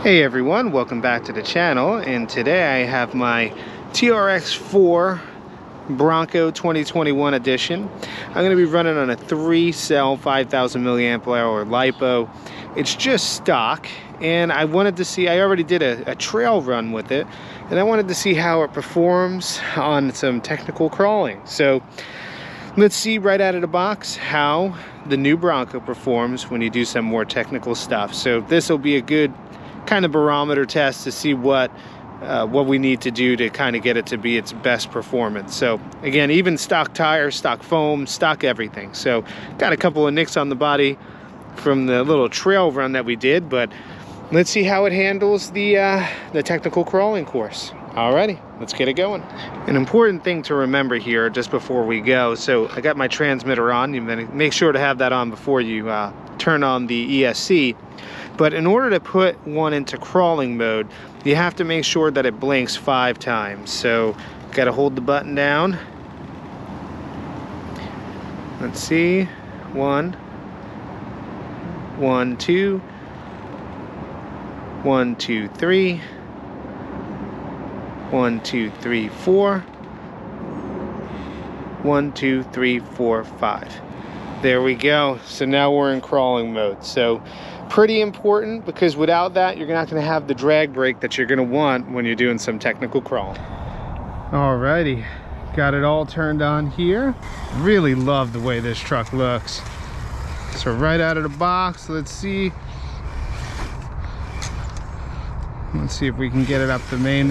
Hey everyone, welcome back to the channel, and today I have my TRX4 Bronco 2021 edition. I'm going to be running on a 3-cell 5,000 milliamp hour LiPo. It's just stock, and I wanted to see, I already did a trail run with it, and I wanted to see how it performs on some technical crawling. So let's see right out of the box how the new Bronco performs when you do some more technical stuff. So this will be a good kind of barometer test to see what we need to do to kind of get it to be its best performance. So again, even stock tires, stock foam, stock everything. So got a couple of nicks on the body from the little trail run that we did, but let's see how it handles the technical crawling course. Alrighty, let's get it going. An important thing to remember here just before we go, so I got my transmitter on. You make sure to have that on before you turn on the ESC. But in order to put one into crawling mode, you have to make sure that it blinks 5 times. So got to hold the button down. Let's see. 1, 1, 2, 1, 2, 3, 1, 2, 3, 4, 1, 2, 3, 4, 5. There we go. So now we're in crawling mode. So pretty important, because without that you're not going to have the drag brake that you're going to want when you're doing some technical crawling. Alrighty, got it all turned on here. Really love the way this truck looks. So right out of the box, let's see if we can get it up the main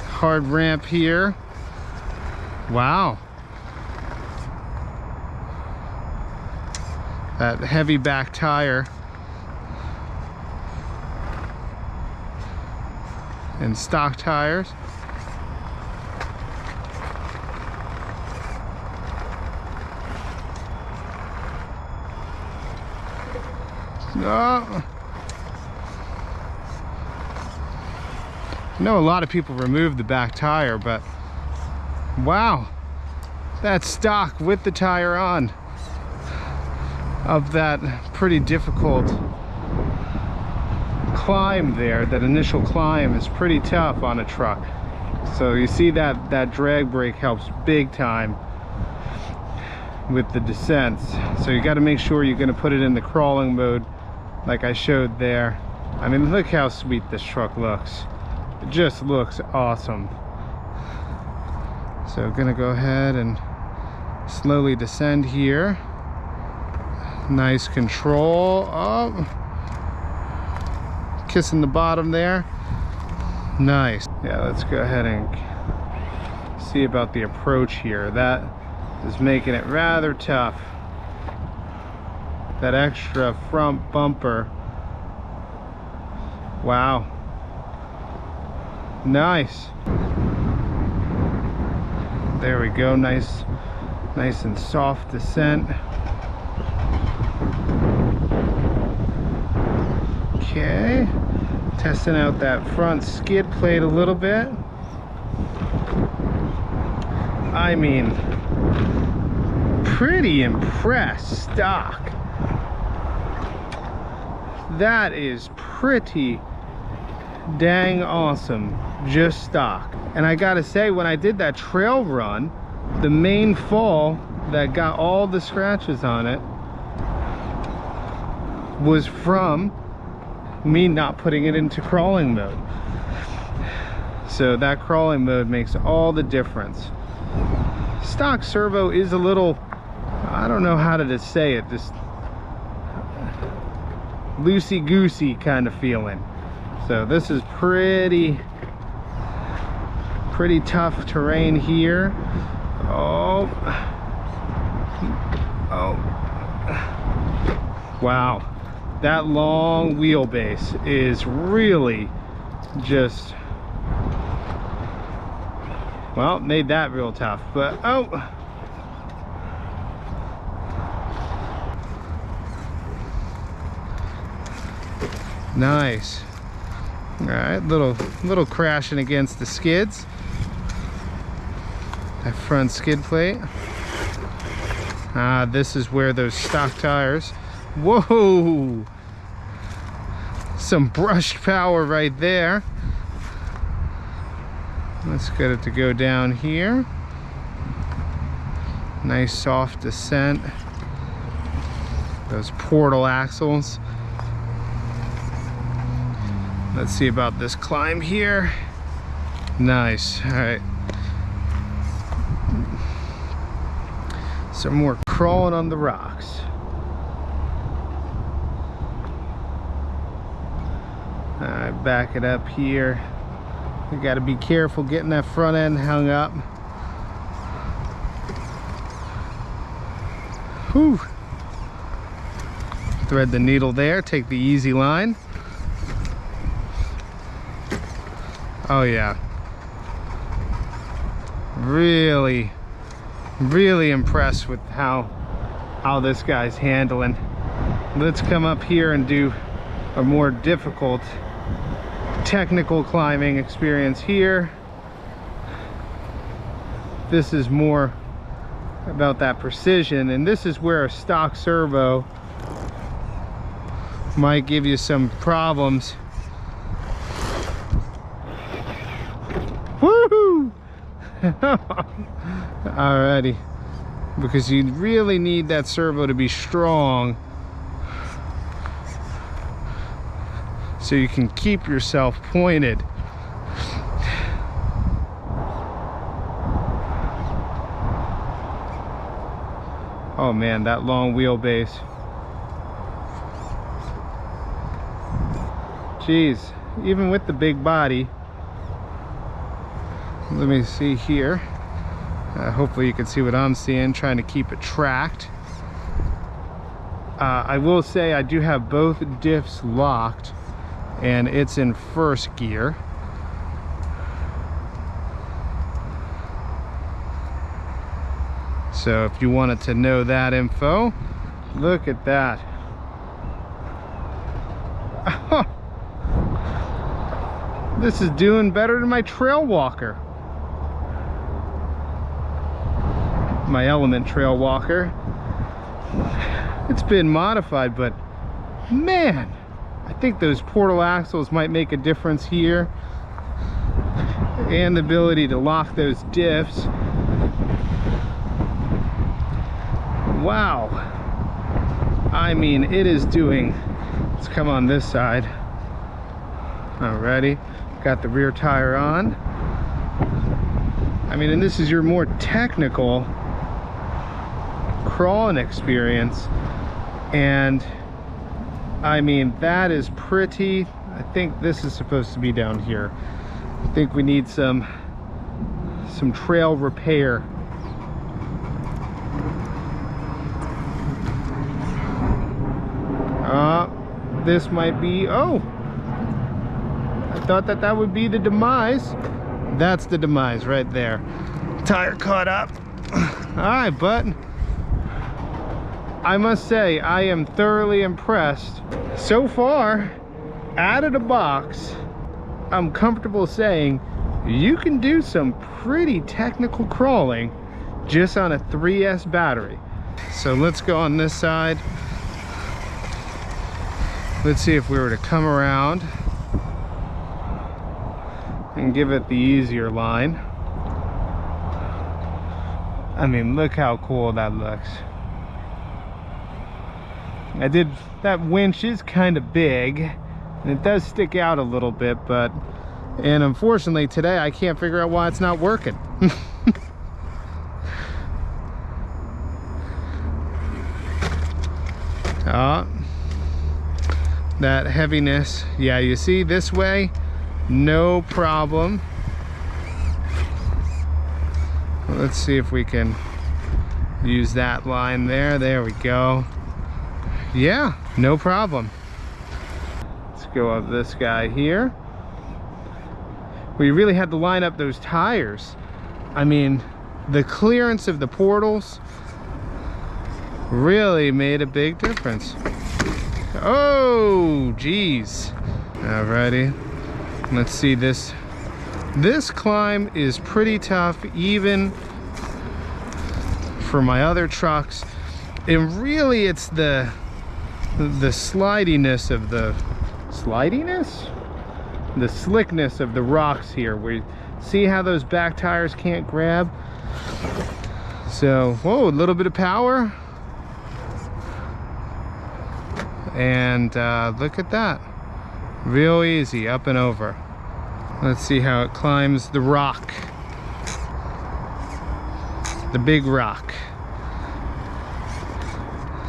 hard ramp here. Wow, that heavy back tire and stock tires. I know a lot of people remove the back tire, but wow, that's stock with the tire on of that pretty difficult climb there. That initial climb is pretty tough on a truck. So you see that drag brake helps big time with the descents. So you got to make sure you're going to put it in the crawling mode like I showed there. I mean, look how sweet this truck looks. It just looks awesome. So gonna go ahead and slowly descend here. Nice control. Oh, kissing the bottom there. Nice. Yeah, let's go ahead and see about the approach here. That is making it rather tough. That extra front bumper. Wow. Nice. There we go. Nice and soft descent. Okay, testing out that front skid plate a little bit. I mean, pretty impressed stock. That is pretty dang awesome, just stock. And I gotta say, when I did that trail run, the main fall that got all the scratches on it was from me not putting it into crawling mode. So that crawling mode makes all the difference. Stock servo is a little, I don't know how to just say it, just loosey-goosey kind of feeling. So this is pretty tough terrain here. Oh, wow, that long wheelbase is really just, well, made that real tough. But oh, nice. All right, little crashing against the skids. That front skid plate. This is where those stock tires, whoa, Some brushed power right there. Let's get it to go down here. Nice soft descent. Those portal axles. Let's see about this climb here. Nice. All right. Some more crawling on the rocks. All right, back it up here. We got to be careful getting that front end hung up. Whew. Thread the needle there, take the easy line. Oh yeah. Really impressed with how this guy's handling. Let's come up here and do a more difficult technical climbing experience here. This is more about that precision, and this is where a stock servo might give you some problems. Woohoo! Alrighty, because you really need that servo to be strong so you can keep yourself pointed. Oh man, that long wheelbase. Jeez, even with the big body. Let me see here. Hopefully you can see what I'm seeing, trying to keep it tracked. I will say I do have both diffs locked, and it's in first gear. So if you wanted to know that info, look at that. This is doing better than my trail walker. My Element trail walker. It's been modified, but man, I think those portal axles might make a difference here, and the ability to lock those diffs. Wow, I mean, it is doing. Let's come on this side. Alrighty, got the rear tire on. I mean, and this is your more technical crawling experience, and I mean, that is pretty. I think this is supposed to be down here. I think we need some trail repair. This might be, oh, I thought that would be the demise. That's the demise right there. Tire caught up. All right, but I must say I am thoroughly impressed. So far, out of the box, I'm comfortable saying you can do some pretty technical crawling just on a 3S battery. So let's go on this side. Let's see if we were to come around and give it the easier line. I mean, look how cool that looks. That winch is kind of big, and it does stick out a little bit, and unfortunately today I can't figure out why it's not working. That heaviness, yeah, you see this way, no problem. Let's see if we can use that line there. There we go. Yeah, no problem. Let's go up this guy here. We really had to line up those tires. I mean, the clearance of the portals really made a big difference. Oh, geez. Alrighty, let's see this. This climb is pretty tough, even for my other trucks. And really, it's the slidiness of the slidiness, the slickness of the rocks here. We see how those back tires can't grab. So, whoa, a little bit of power. And look at that. Real easy, up and over. Let's see how it climbs the rock. The big rock.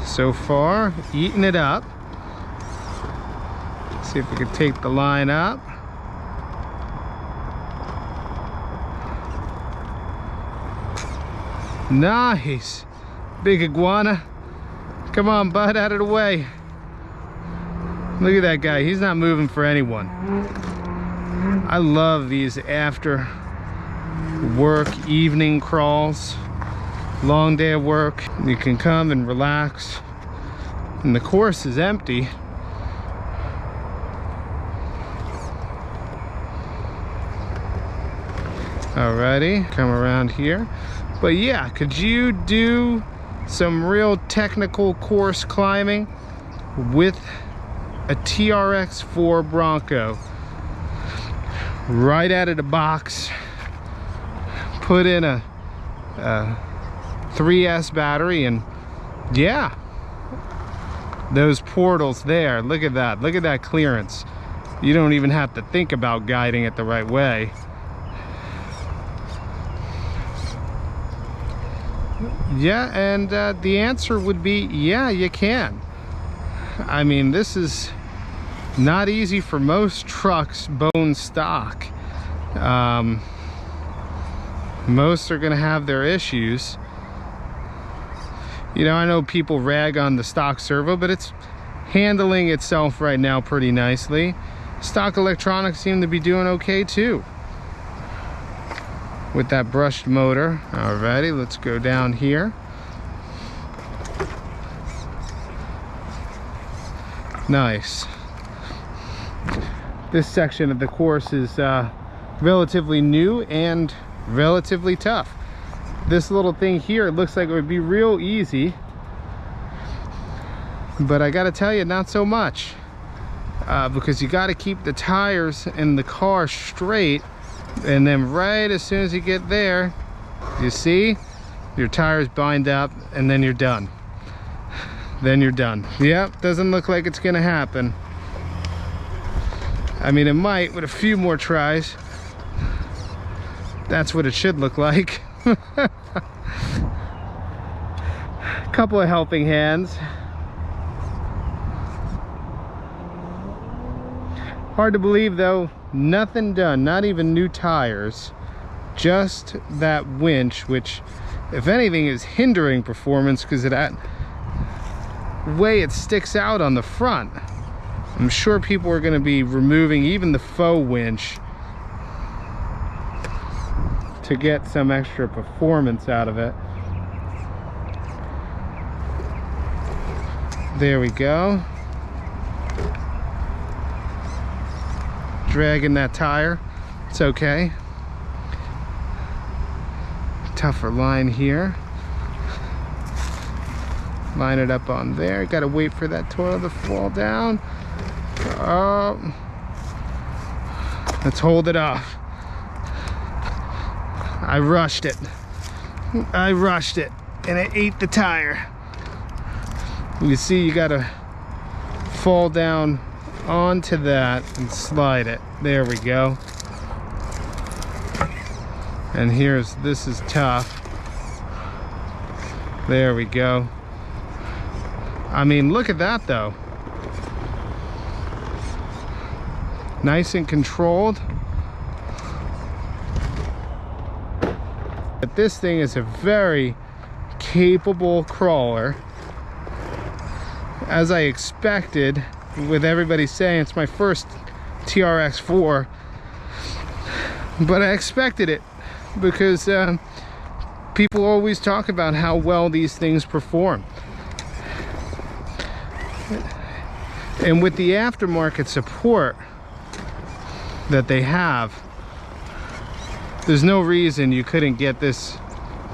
So far, eating it up. See if we can take the line up. Nice. Big iguana. Come on, bud, out of the way. Look at that guy. He's not moving for anyone. I love these after work evening crawls. Long day of work. You can come and relax. And the course is empty. Alrighty, come around here. But yeah, could you do some real technical course climbing with a TRX4 Bronco? Right out of the box, put in a 3S battery, and yeah, those portals there, look at that clearance. You don't even have to think about guiding it the right way. Yeah, and the answer would be, yeah, you can. I mean, this is not easy for most trucks bone stock. Most are gonna have their issues. You know, I know people rag on the stock servo, but it's handling itself right now pretty nicely. Stock electronics seem to be doing okay too, with that brushed motor. Alrighty, let's go down here. Nice. This section of the course is relatively new and relatively tough. This little thing here, it looks like it would be real easy, but I gotta tell you, not so much, because you gotta keep the tires in the car straight. And then right as soon as you get there, you see, your tires bind up, and then you're done. Then you're done. Yep, doesn't look like it's gonna happen. I mean, it might with a few more tries. That's what it should look like. Couple of helping hands. Hard to believe though, nothing done, not even new tires, just that winch, which if anything is hindering performance because of that way it sticks out on the front. I'm sure people are going to be removing even the faux winch to get some extra performance out of it. There we go. Dragging that tire, it's okay. Tougher line here. Line it up on there. Gotta wait for that toil to fall down. Let's hold it off. I rushed it and it ate the tire. You see, you gotta fall down onto that and slide it. There we go. And this is tough. There we go. I mean, look at that though. Nice and controlled. But this thing is a very capable crawler. As I expected, with everybody saying it's my first TRX4, but I expected it because people always talk about how well these things perform. And with the aftermarket support that they have, there's no reason you couldn't get this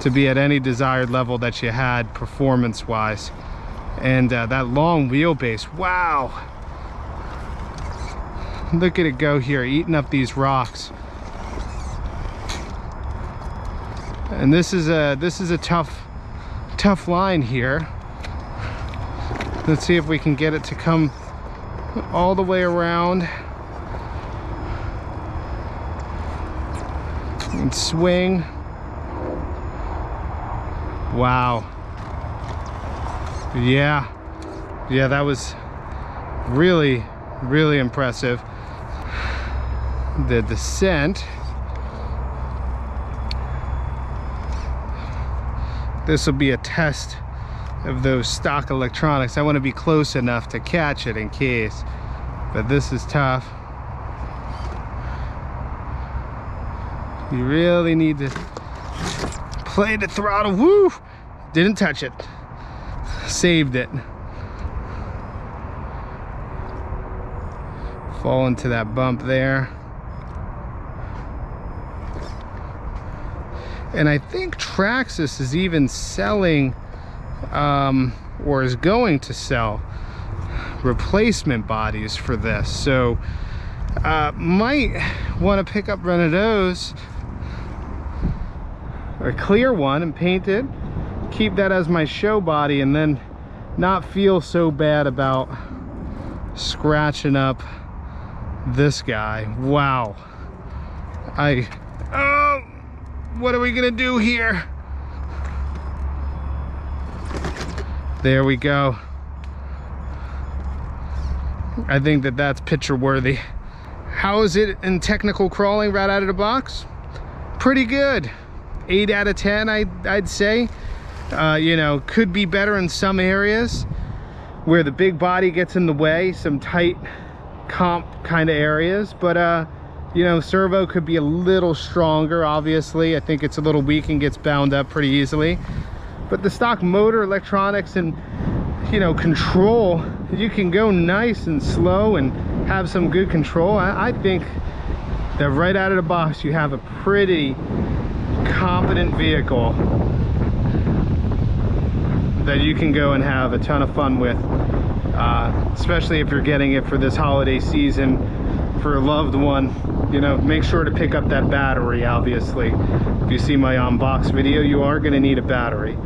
to be at any desired level that you had performance wise. And that long wheelbase, wow, Look at it go here, eating up these rocks. And this is a tough line here. Let's see if we can get it to come all the way around and swing. Wow. Yeah, that was really impressive. The descent. This will be a test of those stock electronics. I want to be close enough to catch it in case, but this is tough. You really need to play the throttle. Woo! Didn't touch it. Saved it. Fall into that bump there. And I think Traxxas is even selling or is going to sell replacement bodies for this, so might want to pick up one of those, a clear one, and paint it, keep that as my show body, and then not feel so bad about scratching up this guy. Wow. What are we gonna do here? There we go. I think that's picture worthy. How is it in technical crawling right out of the box? Pretty good. 8 out of 10, I'd say. You know, could be better in some areas where the big body gets in the way, some tight comp kind of areas, but you know, servo could be a little stronger. Obviously, I think it's a little weak and gets bound up pretty easily, but the stock motor, electronics, and, you know, control, you can go nice and slow and have some good control. I think that right out of the box you have a pretty competent vehicle that you can go and have a ton of fun with, especially if you're getting it for this holiday season for a loved one. You know, make sure to pick up that battery. Obviously, if you see my unbox video, you are going to need a battery,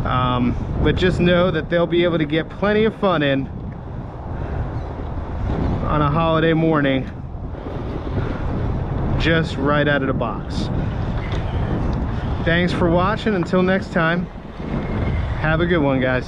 but just know that they'll be able to get plenty of fun in on a holiday morning just right out of the box. Thanks for watching. Until next time, have a good one, guys.